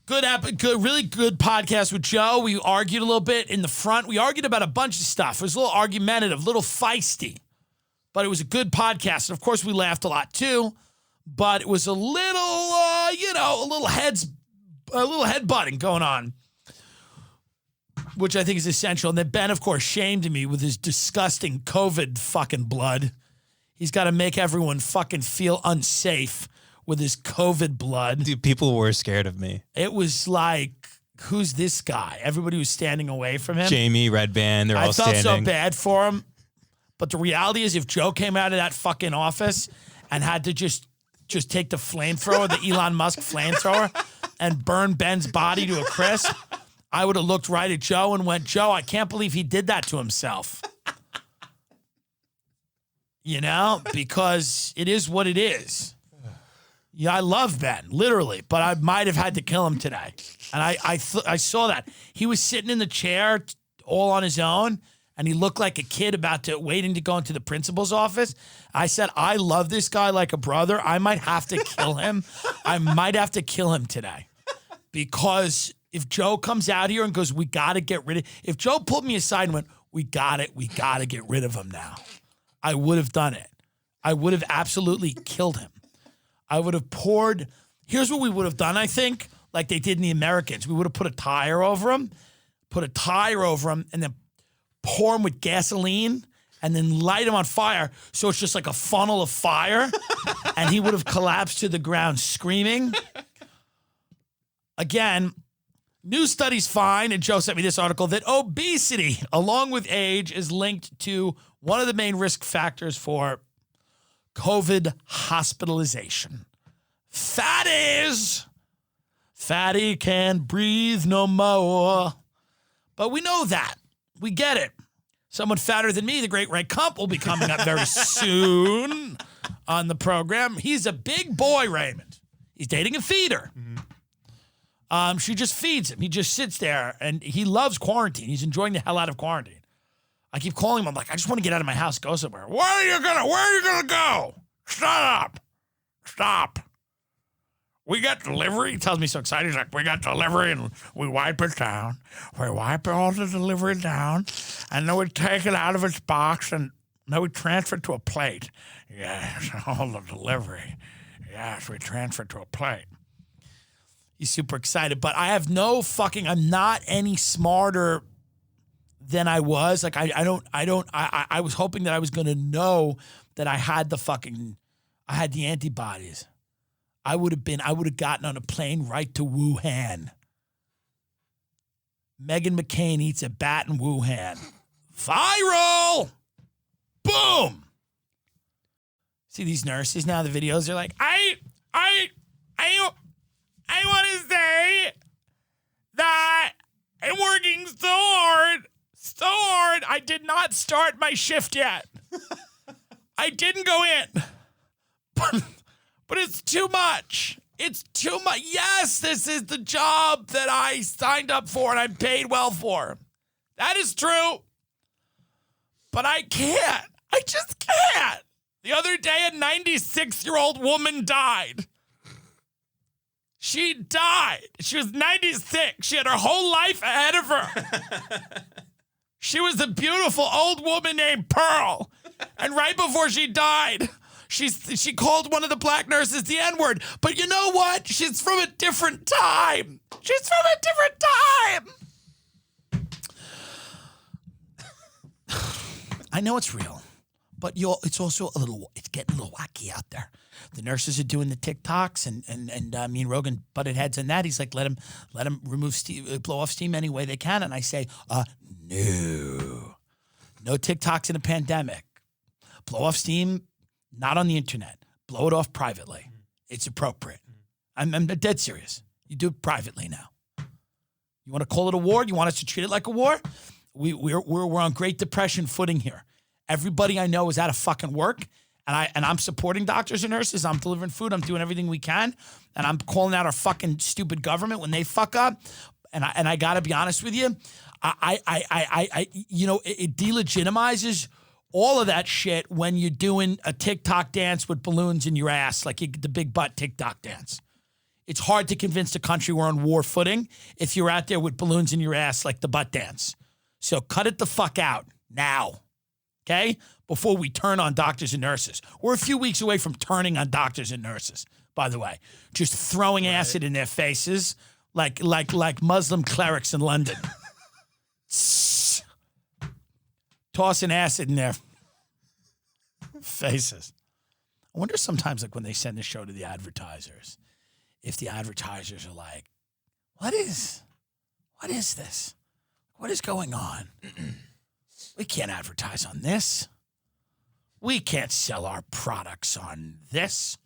Really good podcast with Joe. We argued a little bit in the front. We argued about a bunch of stuff. It was a little argumentative, a little feisty, but it was a good podcast. And of course, we laughed a lot too. But it was a little, a little headbutting going on, which I think is essential. And then Ben, of course, shamed me with his disgusting COVID fucking blood. He's got to make everyone fucking feel unsafe with his COVID blood. Dude, people were scared of me. It was like, who's this guy? Everybody was standing away from him. Jamie, Red Band, they're all standing. I felt so bad for him. But the reality is, if Joe came out of that fucking office and had to just take the flamethrower, the Elon Musk flamethrower, and burn Ben's body to a crisp, I would have looked right at Joe and went, Joe, I can't believe he did that to himself. Because it is what it is. Yeah, I love Ben, literally, but I might have had to kill him today. And I saw that. He was sitting in the chair all on his own, and he looked like a kid waiting to go into the principal's office. I said, I love this guy like a brother. I might have to kill him. I might have to kill him today. Because if Joe comes out here and goes, we got to get rid of... If Joe pulled me aside and went, we got to get rid of him now, I would have done it. I would have absolutely killed him. I would have poured... Here's what we would have done, I think, like they did in the Americans. We would have put a tire over him, and then pour him with gasoline, and then light him on fire, so it's just like a funnel of fire, and he would have collapsed to the ground screaming. Again, new studies find, and Joe sent me this article, that obesity, along with age, is linked to one of the main risk factors for COVID hospitalization. Fatty can't breathe no more. But we know that. We get it. Someone fatter than me, the great Ray Kump, will be coming up very soon on the program. He's a big boy, Raymond. He's dating a feeder. Mm-hmm. She just feeds him. He just sits there, and he loves quarantine. He's enjoying the hell out of quarantine. I keep calling him. I'm like, I just want to get out of my house, go somewhere. Where are you gonna go? Stop. We got delivery. He tells me so excited. He's like, we got delivery, and we wipe it down. We wipe all the delivery down, and then we take it out of its box, and then we transfer it to a plate. Yes, all the delivery. Yes, we transfer it to a plate. He's super excited, but I have I'm not any smarter than I was. Like, I was hoping that I was going to know that I had the antibodies. I would have gotten on a plane right to Wuhan. Meghan McCain eats a bat in Wuhan. Viral! Boom! See these nurses now, the videos, they're like, I want to say that I'm working so hard. I did not start my shift yet. I didn't go in. But it's too much. It's too much. Yes, this is the job that I signed up for and I'm paid well for. That is true. But I can't. I just can't. The other day, a 96-year-old woman died. She died. She was 96. She had her whole life ahead of her. She was a beautiful old woman named Pearl. And right before she died, she called one of the black nurses the N-word. But you know what? She's from a different time. I know it's real, but it's also it's getting a little wacky out there. The nurses are doing the TikToks, and me and Rogan butted heads on that. He's like, let them remove steam, blow off steam any way they can. And I say, no TikToks in a pandemic. Blow off steam, not on the internet. Blow it off privately. It's appropriate. I'm dead serious. You do it privately now. You want to call it a war? You want us to treat it like a war? We're on Great Depression footing here. Everybody I know is out of fucking work, and I'm supporting doctors and nurses. I'm delivering food. I'm doing everything we can, and I'm calling out our fucking stupid government when they fuck up. And I gotta be honest with you, it delegitimizes all of that shit when you're doing a TikTok dance with balloons in your ass, like the big butt TikTok dance. It's hard to convince the country we're on war footing if you're out there with balloons in your ass like the butt dance. So cut it the fuck out now, okay? Before we turn on doctors and nurses. We're a few weeks away from turning on doctors and nurses, by the way. Just throwing acid in their faces like Muslim clerics in London. Tossing acid in their faces. I wonder sometimes, like, when they send the show to the advertisers, if the advertisers are like, what is this? What is going on? We can't advertise on this. We can't sell our products on this.